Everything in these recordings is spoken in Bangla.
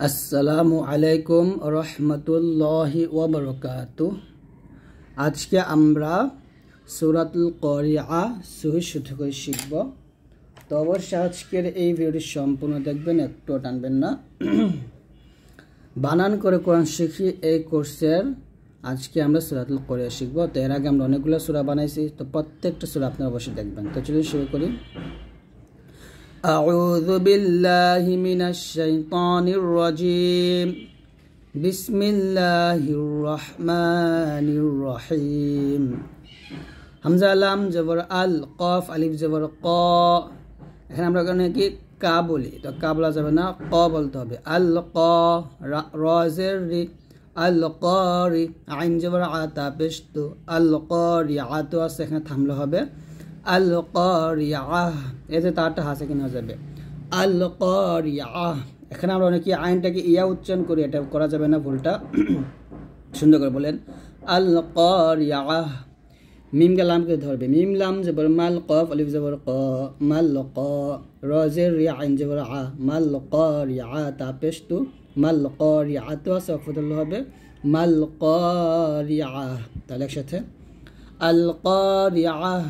আসসালামু আলাইকুম রহমতুল্লাহি ওয়া বারাকাতুহু। আজকে আমরা সূরাতুল কারিআ সহি শুদ্ধ করে শিখব। তো অবশ্যই আজকের এই ভিডিওটি সম্পূর্ণ দেখবেন, একটু টানবেন না। বানান করে কোরআন শিখি এই কোর্সের আজকে আমরা সূরাতুল কারিআ শিখব। তো এর আগে আমরা অনেকগুলো সূরা বানাইছি, তো প্রত্যেকটা সূরা আপনারা অবশ্যই দেখবেন। তো চলুন শুরু করি। أعوذ بالله من الشيطان الرجيم بسم الله الرحمن الرحيم হামজা লাম জবর আল, কফ আলিফ জবর ক। এখানে আমরা কি কা বলি, তো কা বলা যাবে না, ক বলতে হবে। আল ক, র জের রি, আল কারি, আইন জবর আ তা পেশ তু, আল কারি আ তো আছে, এখানে থামলে হবে আল কারিআহ, এতে তারটা হাসে কিনা হয়ে যাবে আল কারিআহ। এখানে আমরা অনেকে আইনটাকে ইয়া উচ্চারণ করি, এটা করা যাবে না, ভুলটা সুন্দর করে বলেন আল কারিআহ। মিমকে লামকে ধরবে, মিম লাম জবর মাল, কফ আলিফ জবর ক, মাল ক, র জের রি, আইন জবর আ, মাল কারিআ তা পেশ তু, মাল কারিআ তো আছে, অফদল হবে মাল কারিআহ। তাহলে একসাথে আল কারিআহ,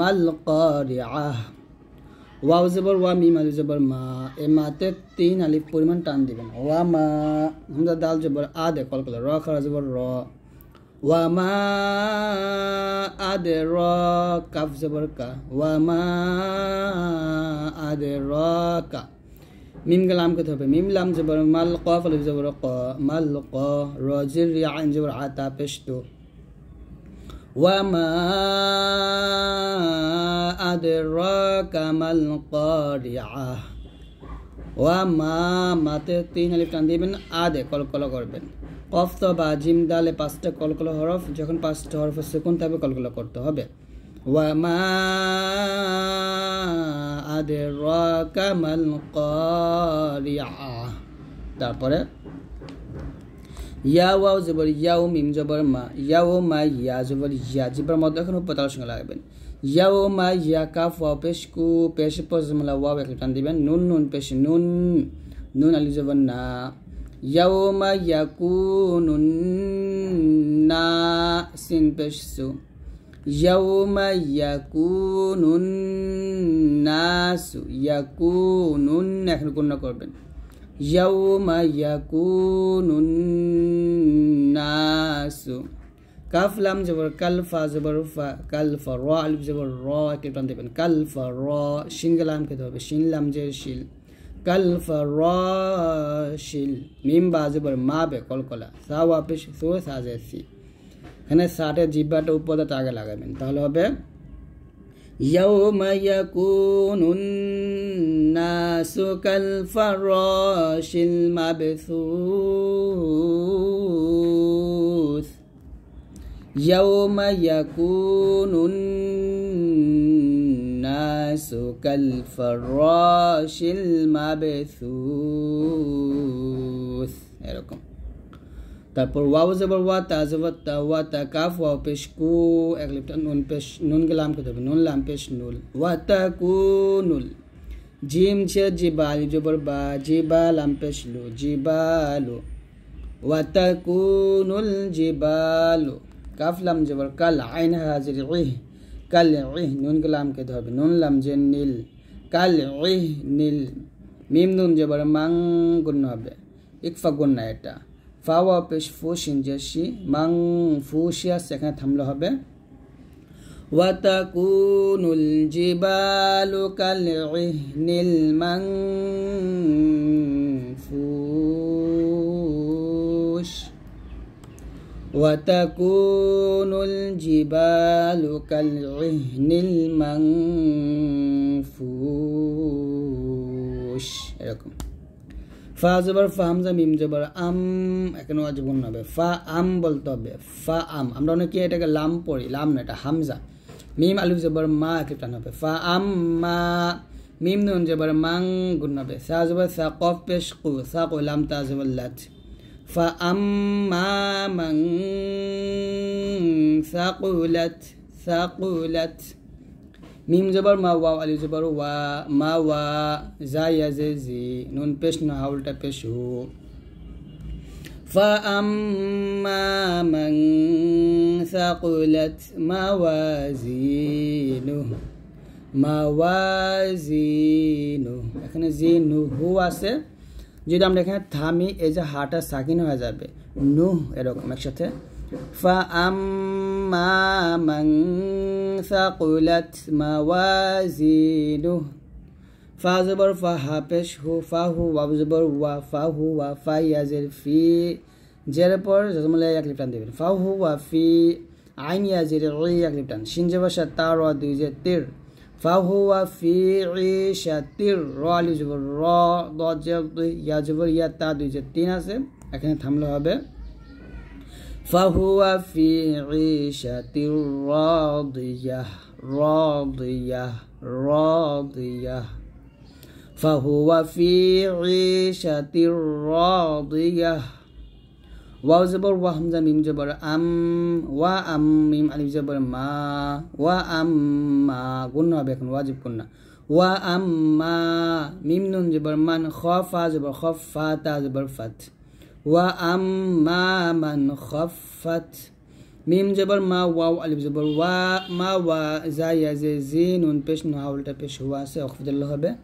মাল কারিআহ। ওয়াও জবর ওয়া, মিম আলিফ জবর মা, এ মাতে 3 আলিফ পরিমাণ টান দিবেন। ওয়া মা, হামজা দাল জবর আ দে কলকলা, র খারা জবর র, ওয়া মা আদে র, কাফ জবর কা, ওয়া মা আদে র কা। মিম কে লাম কে হবে, মিম লাম জবর মাল, কফ আলিফ জবর ক, মাল ক, র জির রি, আইন জবর আ তা পেশ তু, ওয়ামা আদরাকা মাল কারিআহ। ওয়ামা মাতে 3 আলিফ টান দিবেন, আদে কলকলা করবেন। কফ তো বা জিম দালে 5টা কলকলা হরফ, যখন 5টা হরফে সুকুন থাকবে কলকলা করতে হবে। ওয়ামা আদরাকা মাল কারিআহ। তারপরে ইয়া ওয়াও জবর ইয়াও, মিম জবর মা, ইয়াও মা, ইয়া জবর ইয়া, জিব্বার মধ্যে এখন উপতালার সঙ্গে লাগাবেন। ইয়াও মা ইয়া, কাফ ওয়াও পেশ কু, পেশ পজমলা ওয়াও এক টান দিবেন। নুন নুন পেশ নুন, নুন আলিফ জবর না, ইয়াও মা ইয়াকুনুন না, সিন পেশ সু, ইয়াও মা ইয়াকুনুন নাসু, ইয়াকুনুন এখন গুণনা করবেন। ইয়াউমা ইয়াকুনুন নাসু, কাফ লাম জবর কাল, ফা জবর ফা, কাল ফা, র আলিফ জবর র কে টান দেবেন, কাল ফা র, শিন কে লাম খেতে হবে, শিন লাম জের শিল, কাল ফা র শিল। মিম বা জবর মা বে কলকলা, সা ওয়া পেশ সু, সা জের সি। এখানে সাটে জিব্বাটা উপদাটা আগে লাগাবেন, তাহলে হবে ইয়াউমা ইয়াকুনুন নাসু কাল ফারাশিল মাবসুস, ইয়াউমা ইয়াকুনুন নাসু কাল ফারাশিল মাবসুস, এরকম। তারপর ওয়াও জবর ওয়া, তা জবর তা, ওয়া তা, কাফ ওয়াও পেশ কু, এক লিপটা নুন পেশ, নুন কে লাম কে দেবে, নুন লাম পেশ নুল, ওয়া তা কুনুল। জিম ছে জিবা, আলিফ জবর বা, জিবা লাম পেশ লু, জিবালু, ওয়া তা কুনুল জিবালু। কাফ লাম জবর কাল, আইন হাজির ইহ, কাল ইহ, নুন কে লাম কে ধরবে, নুন লাম যে নীল, কাল ইহ নীল। মিম নুন জবর মাং, গুণ হবে, ইকফা গুণ না এটা। ফাওয়া পেশ ফু, শিন জেসি, মাং ফুশিয়া, সেখানে থামলে হবে ওয়াতাকুনুল জিবালু কাল ইহনিল মানফুশ, ওয়াতাকুনুল জিবালু কাল ইহনিল মানফুশ, এরকম। ফা জবর ফা, হামজা মিম জবর আম, এখানে ওয়াজিব গুণ হবে, ফা আম বলতে হবে, ফা আম। আমরা অনেকে এটাকে লাম পড়ি, লাম না, এটা হামজা। মিম আলিফ জবর মা, এক টান হবে, ফা আম মা। মিম নুন জবর মাং, গুণ হবে, সা জবর সা, কফ পেশ কু, সা কু লাম তা জবর লাত, ফা আম মা মাং সাকুলাত, সাকুলাত। মিম জবর মা ওয়াও আলিফ জবর ওয়া মা ওয়া জা ইয়া জে জি নুন পেশ না হা উল্টা পেশ হু فأما من ثقلت موازينه এখানে জিনুহু আছে যদি আমরা এখানে থামি এই যে হাটা সাকিন হয়ে যাবে নুহ এরকম একসাথে فأما من ثقلت موازينه ফা জবর ফা হা পেশ হু ফা হু ওয়া জবর ওয়া ফা হু ওয়া ফা ইয়াজের ফি জের পর জজমুল এক লিফ টান দিবেন ফা হু ওয়া ফি আইন ইয়াজের ই এক লিফ টান শিন জবর সা তা র দুই জে তির ফা হু ওয়া ফি ঈশাতির র আলিফ জবর র দ জের দুই ইয়া জবর ইয়া তা দুই জে তিন আছে এখানে থামলে হবে ফা হু ওয়া ফি ঈশাতির রাদিয়াহ রাদিয়াহ রাদিয়াহ فهو في عيشة راضية واو زبر وهمزة ميم جبر أم وأم ميم ألف جبر ما وأما قلنا بيكون واجب قلنا وأما ميم نون جبر من خاف جبر خف فاتا جبر فت وأما من خفت ميم جبر ما واو ألف جبر وا ما وا زاي زي نون پیش نو هاولتا پیش هوا سے اخفض الله به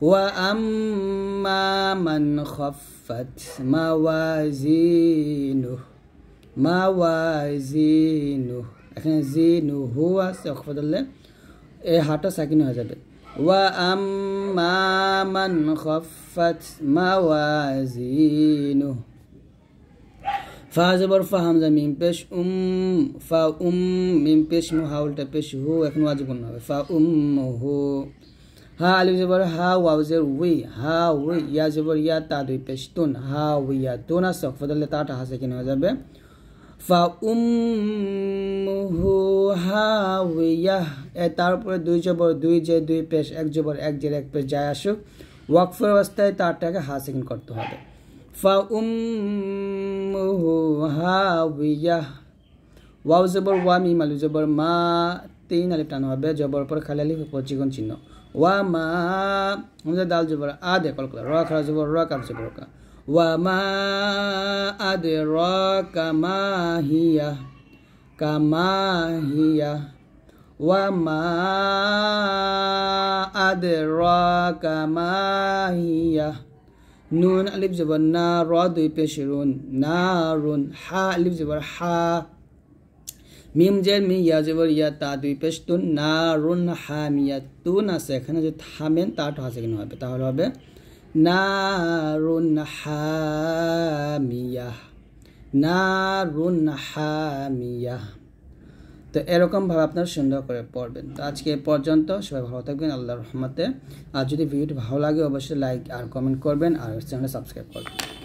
وأما من خفت موازينه এখানে জিনু হুয়া সেখফদ আল্লাহ এই হাটা সাকিন হয়ে যাবে وأما من خفت موازينه ফা জবর ফা হামজা মিম পেশ ফা মিম পেশ মু হাউলটা পেশ হু এখন ওয়াজিব না হবে ফা হু হা আলিফ জবর হা ওয়াও জের উই হা উই ইয়া জবর ইয়া তা দুই পেশ তুন হা উইয়া তুন আসক ফদলে তাটা হাসে কিনা হয়ে যাবে ফা হু হা উইয়া এ তারপরে দুই জবর দুই জে দুই পেশ এক জবর এক জের এক পেশ যায় আসুক ওয়াকফের অবস্থায় তারটাকে হাসে কিন করতে হবে ফা হাওিয়া ওয়াও জবর ওয়া মিম আলিফ জবর মা তিন আলিফ টানো হবে জবর পর খালি আলিফ চিকন চিহ্ন ওয়া মা হামজা দাল জবর আ দে কল র খরা জবর র কাব জবর কা ওয়া মা আদরাকা মা হিয়া ওয়া মা আদরাকা মা হিয়া নুন আলিফ জবর না র দুই পেশরুন নারুন হা আলিফ জবর হা মিম জের মি ইয়া জবর ইয়া তা দুই পেশতুন নারুন হামিয়াতুন আছে এখানে যদি থামেন তাটা আছে কিনা হবে তাহলে হবে নারুন হামিয়া তো এরকম ভাবে আপনারা সুন্দর করে পড়বেন তো আজকে এই পর্যন্ত সবাই ভালো থাকবেন আল্লাহর রহমতে আর যদি ভিডিওটি ভালো লাগে অবশ্যই লাইক আর কমেন্ট করবেন আর চ্যানেল সাবস্ক্রাইব করবেন